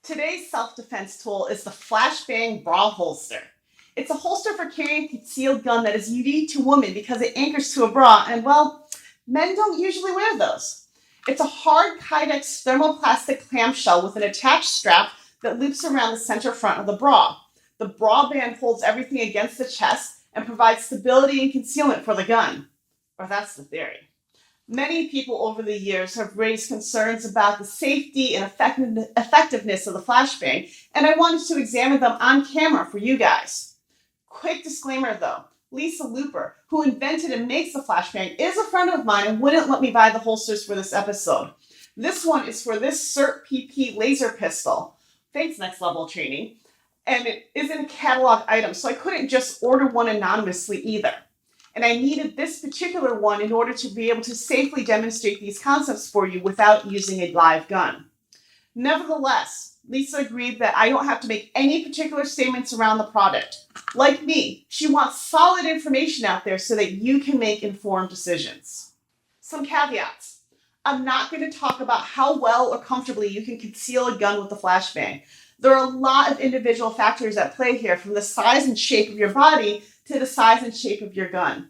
Today's self-defense tool is the Flashbang bra holster. It's a holster for carrying a concealed gun that is unique to women because it anchors to a bra, and well, men don't usually wear those. It's a hard Kydex thermoplastic clamshell with an attached strap that loops around the center front of the bra. The bra band holds everything against the chest and provides stability and concealment for the gun. Or that's the theory. Many people over the years have raised concerns about the safety and effectiveness of the flashbang, and I wanted to examine them on camera for you guys. Quick disclaimer though, Lisa Looper, who invented and makes the flashbang, is a friend of mine and wouldn't let me buy the holsters for this episode. This one is for this CERT-PP laser pistol. Thanks, Next Level Training. And it isn't a catalog item, so I couldn't just order one anonymously either. And I needed this particular one in order to be able to safely demonstrate these concepts for you without using a live gun. Nevertheless, Lisa agreed that I don't have to make any particular statements around the product. Like me, she wants solid information out there so that you can make informed decisions. Some caveats. I'm not going to talk about how well or comfortably you can conceal a gun with the flashbang. There are a lot of individual factors at play here, from the size and shape of your body to the size and shape of your gun.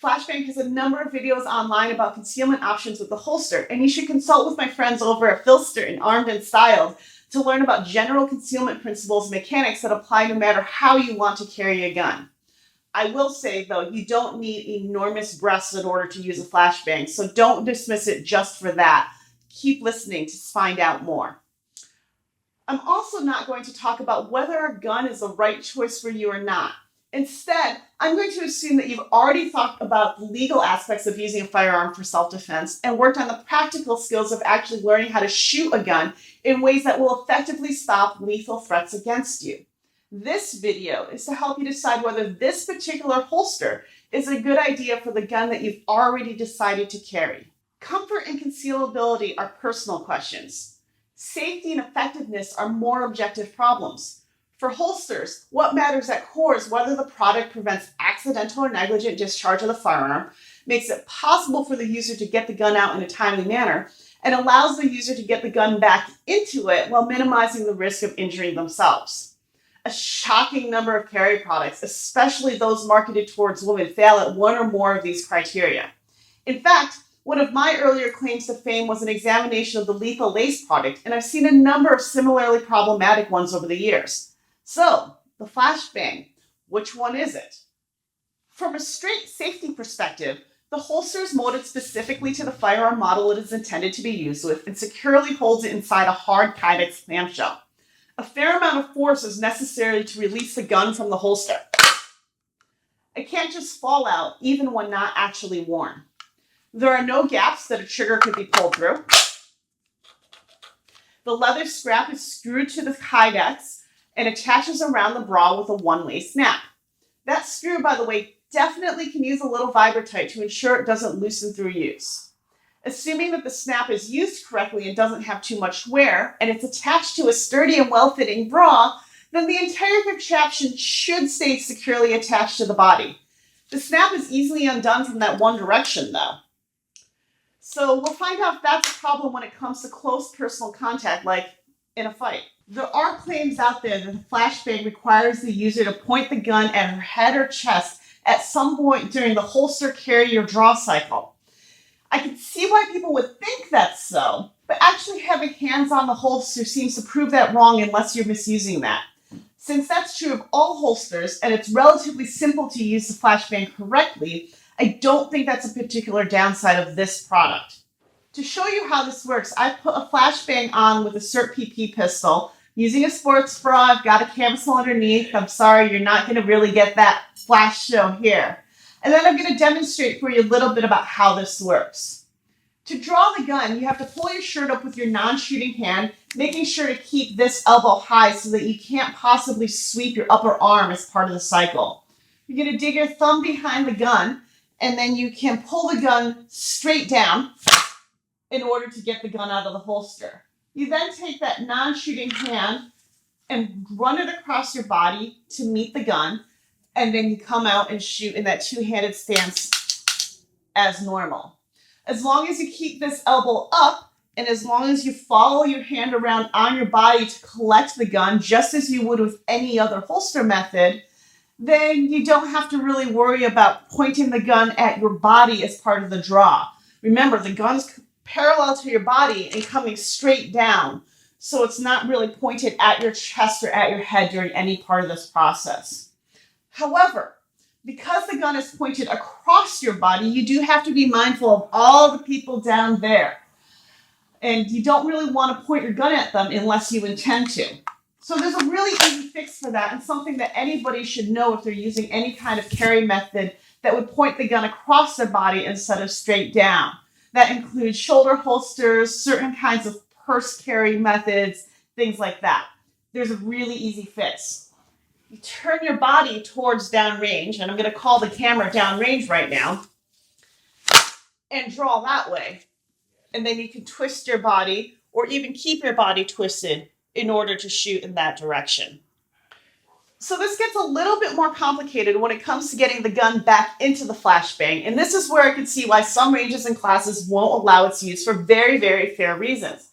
Flashbang has a number of videos online about concealment options with the holster, and you should consult with my friends over at Filster and Armed and Styled to learn about general concealment principles and mechanics that apply no matter how you want to carry a gun. I will say, though, you don't need enormous breasts in order to use a flashbang, so don't dismiss it just for that. Keep listening to find out more. I'm also not going to talk about whether a gun is the right choice for you or not. Instead, I'm going to assume that you've already thought about the legal aspects of using a firearm for self-defense and worked on the practical skills of actually learning how to shoot a gun in ways that will effectively stop lethal threats against you. This video is to help you decide whether this particular holster is a good idea for the gun that you've already decided to carry. Comfort and concealability are personal questions. Safety and effectiveness are more objective problems. For holsters, what matters at core is whether the product prevents accidental or negligent discharge of the firearm, makes it possible for the user to get the gun out in a timely manner, and allows the user to get the gun back into it while minimizing the risk of injuring themselves. A shocking number of carry products, especially those marketed towards women, fail at one or more of these criteria. In fact, one of my earlier claims to fame was an examination of the lethal lace product, and I've seen a number of similarly problematic ones over the years. So, the flashbang, which one is it? From a straight safety perspective, the holster is molded specifically to the firearm model it is intended to be used with and securely holds it inside a hard Kydex clamshell. A fair amount of force is necessary to release the gun from the holster. It can't just fall out, even when not actually worn. There are no gaps that a trigger could be pulled through. The leather strap is screwed to the Kydex and attaches around the bra with a one-way snap. That screw, by the way, definitely can use a little Vibratight to ensure it doesn't loosen through use. Assuming that the snap is used correctly and doesn't have too much wear, and it's attached to a sturdy and well-fitting bra, then the entire contraption should stay securely attached to the body. The snap is easily undone from that one direction, though. So we'll find out if that's a problem when it comes to close personal contact, like in a fight. There are claims out there that the flashbang requires the user to point the gun at her head or chest at some point during the holster carry or draw cycle. I can see why people would think that's so, but actually having hands on the holster seems to prove that wrong unless you're misusing that. Since that's true of all holsters, and it's relatively simple to use the flashbang correctly, I don't think that's a particular downside of this product. To show you how this works, I put a flashbang on with a CERT-PP pistol. Using a sports bra, I've got a camisole underneath. I'm sorry, you're not going to really get that flash show here. And then I'm going to demonstrate for you a little bit about how this works. To draw the gun, you have to pull your shirt up with your non-shooting hand, making sure to keep this elbow high so that you can't possibly sweep your upper arm as part of the cycle. You're going to dig your thumb behind the gun, and then you can pull the gun straight down in order to get the gun out of the holster. You then take that non-shooting hand and run it across your body to meet the gun, and then you come out and shoot in that two-handed stance as normal. As long as you keep this elbow up, And as long as you follow your hand around on your body to collect the gun, just as you would with any other holster method, then you don't have to really worry about pointing the gun at your body as part of the draw. Remember, the gun's parallel to your body and coming straight down, so it's not really pointed at your chest or at your head during any part of this process. However, because the gun is pointed across your body, you do have to be mindful of all the people down there. And you don't really want to point your gun at them unless you intend to. So there's a really easy fix for that, and something that anybody should know if they're using any kind of carry method that would point the gun across their body instead of straight down. That includes shoulder holsters, certain kinds of purse carry methods, things like that. There's a really easy fix. You turn your body towards downrange, and I'm going to call the camera downrange right now, and draw that way. And then you can twist your body or even keep your body twisted in order to shoot in that direction. So this gets a little bit more complicated when it comes to getting the gun back into the flashbang. And this is where I can see why some ranges and classes won't allow its use for very, very fair reasons.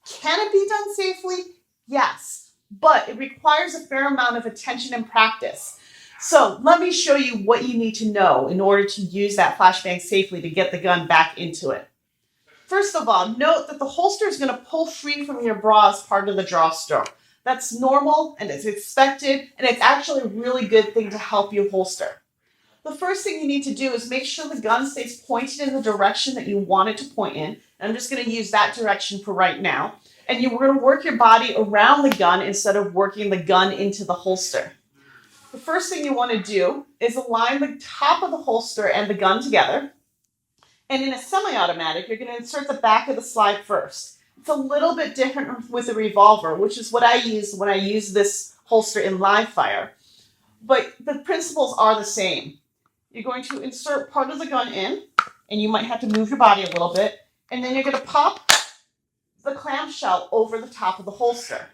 Can it be done safely? Yes, but it requires a fair amount of attention and practice. So let me show you what you need to know in order to use that flashbang safely to get the gun back into it. First of all, note that the holster is going to pull free from your bra as part of the draw stroke. That's normal and it's expected, and it's actually a really good thing to help you holster. The first thing you need to do is make sure the gun stays pointed in the direction that you want it to point in. And I'm just going to use that direction for right now. And you're going to work your body around the gun instead of working the gun into the holster. The first thing you want to do is align the top of the holster and the gun together. And in a semi-automatic, you're going to insert the back of the slide first. It's a little bit different with a revolver, which is what I use when I use this holster in live fire. But the principles are the same. You're going to insert part of the gun in, and you might have to move your body a little bit, and then you're going to pop the clamshell over the top of the holster.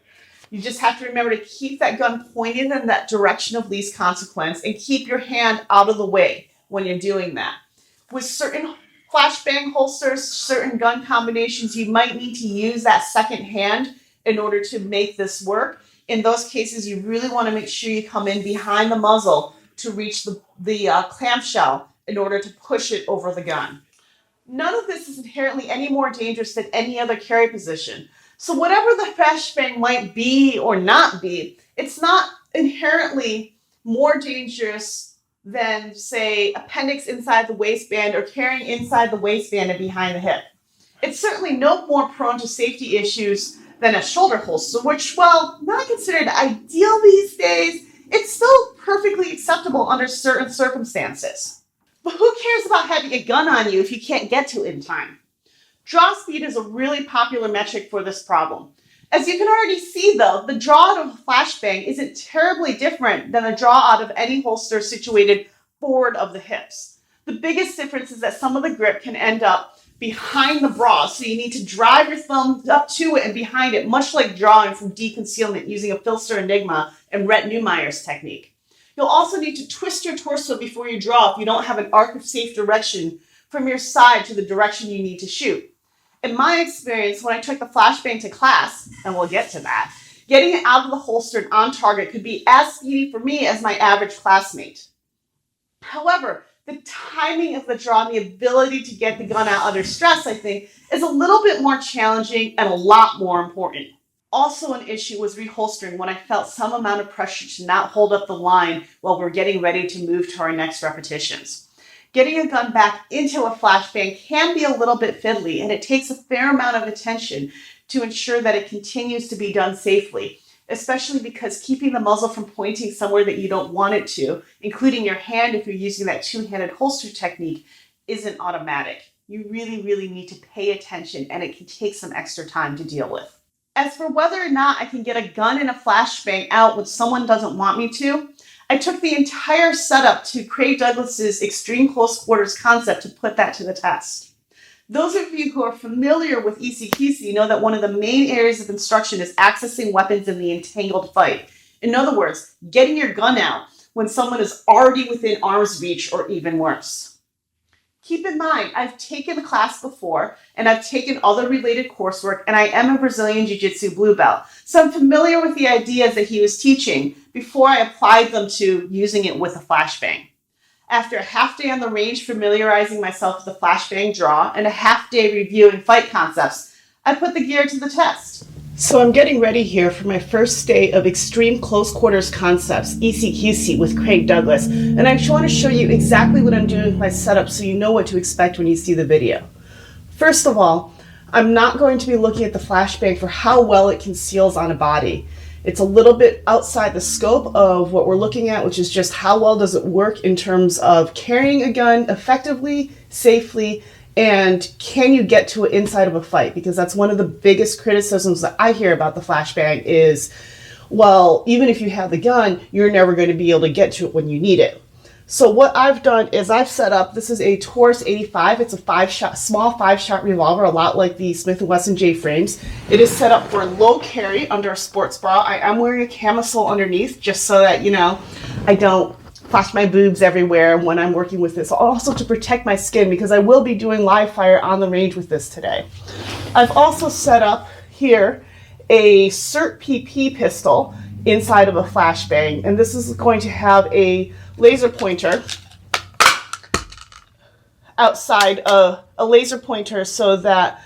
You just have to remember to keep that gun pointed in that direction of least consequence and keep your hand out of the way when you're doing that. With certain flashbang holsters, certain gun combinations, you might need to use that second hand in order to make this work. In those cases, you really want to make sure you come in behind the muzzle to reach the clamshell in order to push it over the gun. None of this is inherently any more dangerous than any other carry position. So whatever the flashbang might be or not be, it's not inherently more dangerous than, say, appendix inside the waistband or carrying inside the waistband and behind the hip. It's certainly no more prone to safety issues than a shoulder holster, which, while not considered ideal these days, it's still perfectly acceptable under certain circumstances. But who cares about having a gun on you if you can't get to it in time? Draw speed is a really popular metric for this problem. As you can already see, though, the draw out of a flashbang isn't terribly different than a draw out of any holster situated forward of the hips. The biggest difference is that some of the grip can end up behind the bra, so you need to drive your thumb up to it and behind it, much like drawing from deconcealment using a Filster Enigma and Rhett Neumayer's technique. You'll also need to twist your torso before you draw if you don't have an arc of safe direction from your side to the direction you need to shoot. In my experience, when I took the flashbang to class, and we'll get to that, getting it out of the holster and on target could be as speedy for me as my average classmate. However, the timing of the draw and the ability to get the gun out under stress, I think, is a little bit more challenging and a lot more important. Also an issue was reholstering when I felt some amount of pressure to not hold up the line while we're getting ready to move to our next repetitions. Getting a gun back into a flashbang can be a little bit fiddly, and it takes a fair amount of attention to ensure that it continues to be done safely, especially because keeping the muzzle from pointing somewhere that you don't want it to, including your hand if you're using that two-handed holster technique, isn't automatic. You really, really need to pay attention, and it can take some extra time to deal with. As for whether or not I can get a gun in a flashbang out when someone doesn't want me to, I took the entire setup to Craig Douglas's extreme close quarters concept to put that to the test. Those of you who are familiar with ECQC know that one of the main areas of instruction is accessing weapons in the entangled fight. In other words, getting your gun out when someone is already within arm's reach or even worse. Keep in mind, I've taken the class before and I've taken other related coursework, and I am a Brazilian Jiu-Jitsu blue belt. So I'm familiar with the ideas that he was teaching before I applied them to using it with a flashbang. After a half day on the range familiarizing myself with the flashbang draw and a half day reviewing fight concepts, I put the gear to the test. So I'm getting ready here for my first day of Extreme Close Quarters Concepts, ECQC, with Craig Douglas. And I just want to show you exactly what I'm doing with my setup so you know what to expect when you see the video. First of all, I'm not going to be looking at the flashbang for how well it conceals on a body. It's a little bit outside the scope of what we're looking at, which is just how well does it work in terms of carrying a gun effectively, safely, and can you get to it inside of a fight? Because that's one of the biggest criticisms that I hear about the flashbang is, well, even if you have the gun, you're never going to be able to get to it when you need it. So what I've done is I've set up, this is a Taurus 85. It's a small 5-shot revolver, a lot like the Smith & Wesson J frames. It is set up for low carry under a sports bra. I am wearing a camisole underneath just so that, you know, I don't flash my boobs everywhere when I'm working with this. Also to protect my skin, because I will be doing live fire on the range with this today. I've also set up here a CERT PP pistol inside of a flashbang, and this is going to have a laser pointer outside a laser pointer so that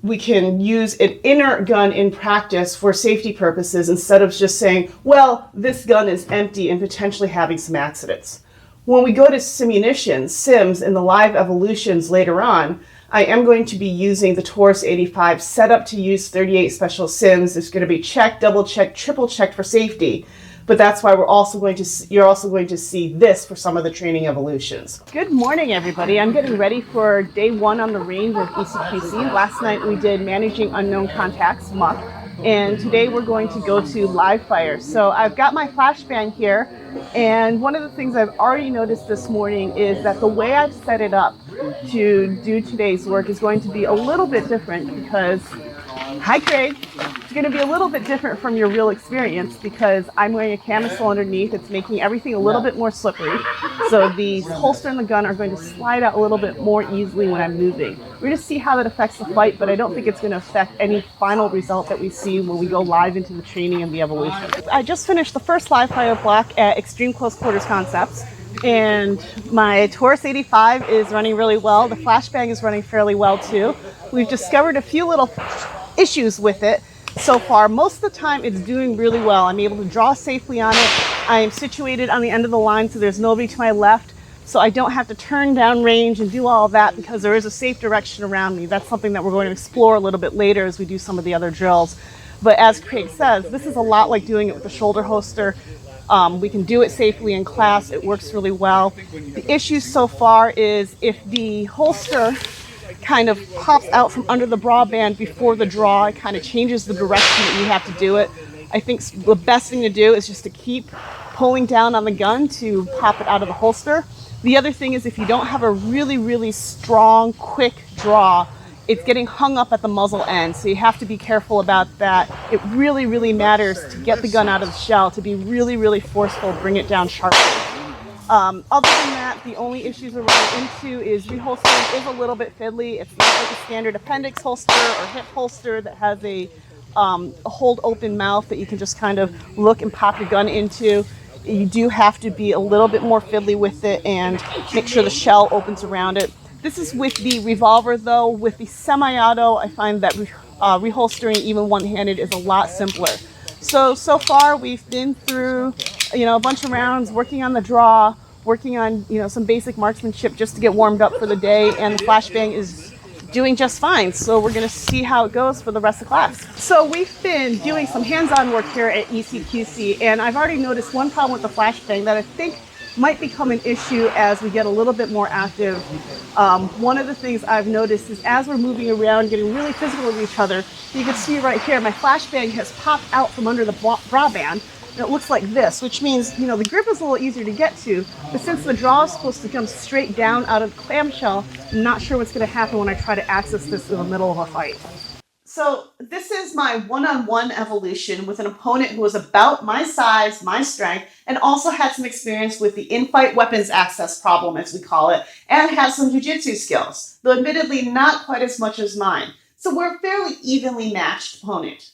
we can use an inert gun in practice for safety purposes instead of just saying, well, this gun is empty and potentially having some accidents. When we go to simunitions, sims, and the live evolutions later on, I am going to be using the Taurus 85 set up to use 38 special sims. It's going to be checked, double checked, triple checked for safety. But that's why you're also going to see this for some of the training evolutions. Good morning, everybody. I'm getting ready for day 1 on the range of ECQC. Last night we did Managing Unknown Contacts, MUC, and today we're going to go to live fire. So I've got my flashbang here, and one of the things I've already noticed this morning is that the way I've set it up to do today's work is going to be a little bit different because, hi Craig, it's going to be a little bit different from your real experience because I'm wearing a camisole underneath. It's making everything a little bit more slippery. So the holster and the gun are going to slide out a little bit more easily when I'm moving. We're going to see how that affects the fight, but I don't think it's going to affect any final result that we see when we go live into the training and the evolution. I just finished the first live fire block at Extreme Close Quarters Concepts, and my Taurus 85 is running really well. The flashbang is running fairly well too. We've discovered a few little issues with it so far. Most of the time it's doing really well. I'm able to draw safely on it. I am situated on the end of the line so there's nobody to my left, so I don't have to turn down range and do all of that because there is a safe direction around me. That's something that we're going to explore a little bit later as we do some of the other drills. But as Craig says, this is a lot like doing it with the shoulder holster. We can do it safely in class. It works really well. The issue so far is if the holster kind of pops out from under the bra band before the draw, it kind of changes the direction that you have to do it. I think the best thing to do is just to keep pulling down on the gun to pop it out of the holster. The other thing is if you don't have a really, really strong, quick draw, it's getting hung up at the muzzle end, so you have to be careful about that. It really, really matters to get the gun out of the shell, to be really, really forceful, bring it down sharply. Other than that, the only issues we're running into is reholstering is a little bit fiddly. It's not like a standard appendix holster or hip holster that has a hold open mouth that you can just kind of look and pop your gun into. You do have to be a little bit more fiddly with it and make sure the shell opens around it. This is with the revolver though. With the semi-auto, I find that reholstering even one-handed is a lot simpler. So far we've been through, a bunch of rounds, working on the draw, working on, some basic marksmanship just to get warmed up for the day, and the flashbang is doing just fine. So we're gonna see how it goes for the rest of the class. So we've been doing some hands-on work here at ECQC, and I've already noticed one problem with the flashbang that I think might become an issue as we get a little bit more active. One of the things I've noticed is as we're moving around, getting really physical with each other, you can see right here, my flashbang has popped out from under the bra band, and it looks like this, which means, the grip is a little easier to get to, but since the draw is supposed to come straight down out of the clamshell, I'm not sure what's gonna happen when I try to access this in the middle of a fight. So this is my one-on-one evolution with an opponent who was about my size, my strength, and also had some experience with the in-fight weapons access problem, as we call it, and has some jiu-jitsu skills, though admittedly not quite as much as mine. So we're a fairly evenly matched opponent.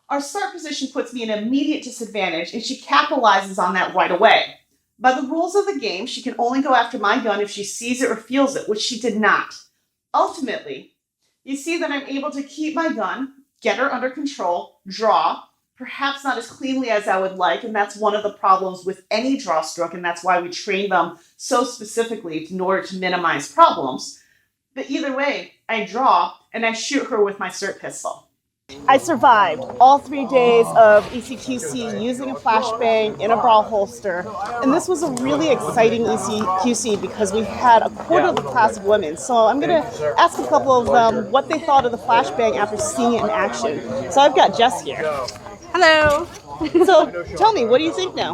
Our start position puts me in an immediate disadvantage, and she capitalizes on that right away. By the rules of the game, she can only go after my gun if she sees it or feels it, which she did not. Ultimately, you see that I'm able to keep my gun, get her under control, draw, perhaps not as cleanly as I would like, and that's one of the problems with any draw stroke, and that's why we train them so specifically in order to minimize problems. But either way, I draw, and I shoot her with my SIRT pistol. I survived all 3 days of ECQC using a flashbang in a bra holster, and this was a really exciting ECQC because we had a quarter of the class of women. So I'm going to ask a couple of them what they thought of the flashbang after seeing it in action. So I've got Jess here. Hello. So tell me, what do you think now?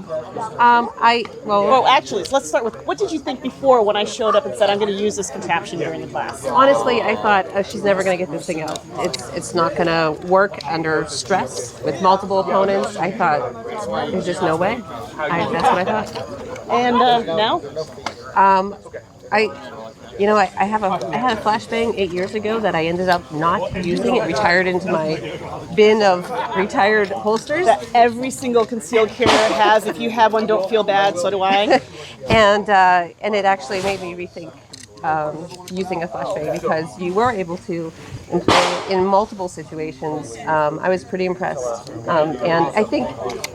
Well, Actually, let's start with, what did you think before when I showed up and said I'm going to use this contraption during the class? honestly, I thought she's never going to get this thing out. It's not going to work under stress with multiple opponents. I thought there's just no way. That's what I thought. And now? I had a flashbang 8 years ago that I ended up not using. It retired into my bin of retired holsters. That every single concealed carrier has. If you have one, don't feel bad. So do I. And it actually made me rethink using a flashbang because you were able to employ it in multiple situations. I was pretty impressed. And I think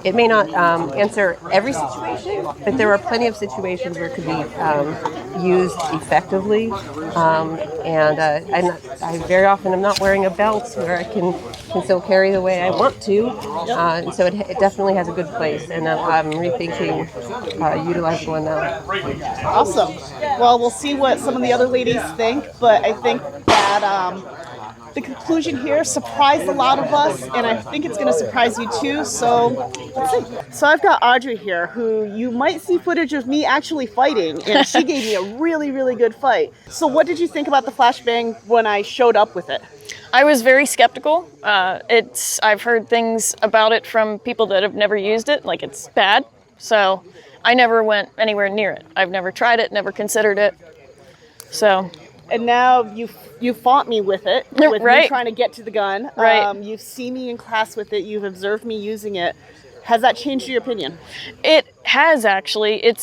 it may not answer every situation, but there are plenty of situations where it could be used effectively. I very often am not wearing a belt where I can still carry the way I want to. And so it definitely has a good place. And I'm rethinking utilizing one now. Awesome. Well, we'll see what some of the other ladies think, but I think that the conclusion here surprised a lot of us, and I think it's going to surprise you too, so let's see. So I've got Audrey here, who you might see footage of me actually fighting, and she gave me a really, really good fight. So what did you think about the flashbang when I showed up with it? I was very skeptical. I've heard things about it from people that have never used it, like it's bad, so I never went anywhere near it. I've never tried it, never considered it. So. And now you fought me with it, with right. me trying to get to the gun. Right. You've seen me in class with it. You've observed me using it. Has that changed your opinion? It has actually.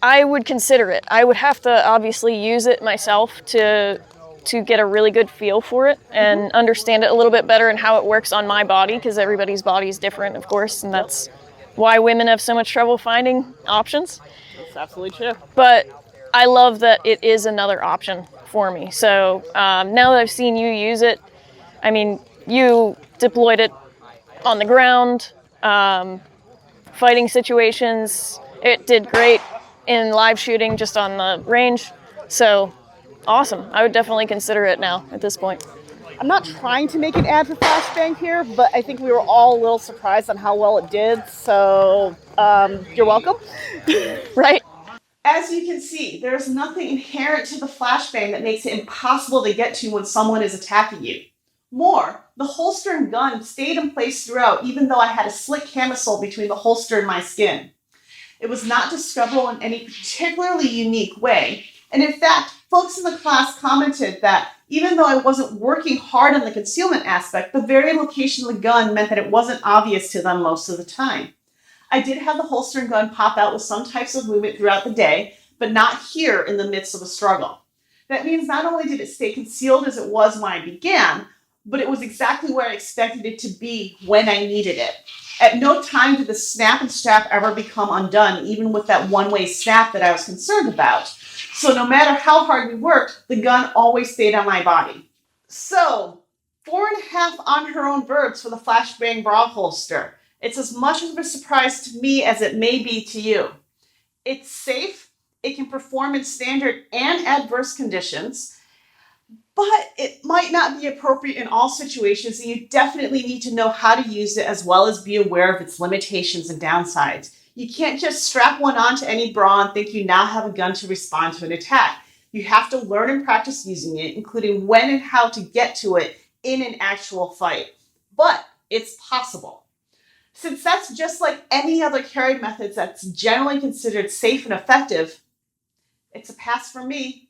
I would consider it. I would have to obviously use it myself to get a really good feel for it and understand it a little bit better and how it works on my body, because everybody's body is different, of course, and that's why women have so much trouble finding options. That's absolutely true. But I love that it is another option for me. So now that I've seen you use it, I mean, you deployed it on the ground, fighting situations. It did great in live shooting just on the range. So awesome. I would definitely consider it now at this point. I'm not trying to make an ad for Flashbang here, but I think we were all a little surprised on how well it did. So you're welcome. Right. As you can see, there's nothing inherent to the flashbang that makes it impossible to get to when someone is attacking you. More, the holster and gun stayed in place throughout, even though I had a slick camisole between the holster and my skin. It was not discoverable in any particularly unique way, and in fact, folks in the class commented that even though I wasn't working hard on the concealment aspect, the very location of the gun meant that it wasn't obvious to them most of the time. I did have the holster and gun pop out with some types of movement throughout the day, but not here in the midst of a struggle. That means not only did it stay concealed as it was when I began, but it was exactly where I expected it to be when I needed it. At no time did the snap and strap ever become undone, even with that one-way snap that I was concerned about. So no matter how hard we worked, the gun always stayed on my body. So, 4.5 on her own verbs for the Flashbang bra holster. It's as much of a surprise to me as it may be to you. It's safe, it can perform in standard and adverse conditions, but it might not be appropriate in all situations, and you definitely need to know how to use it as well as be aware of its limitations and downsides. You can't just strap one onto any bra and think you now have a gun to respond to an attack. You have to learn and practice using it, including when and how to get to it in an actual fight. But it's possible. Since that's just like any other carry methods that's generally considered safe and effective, it's a pass for me.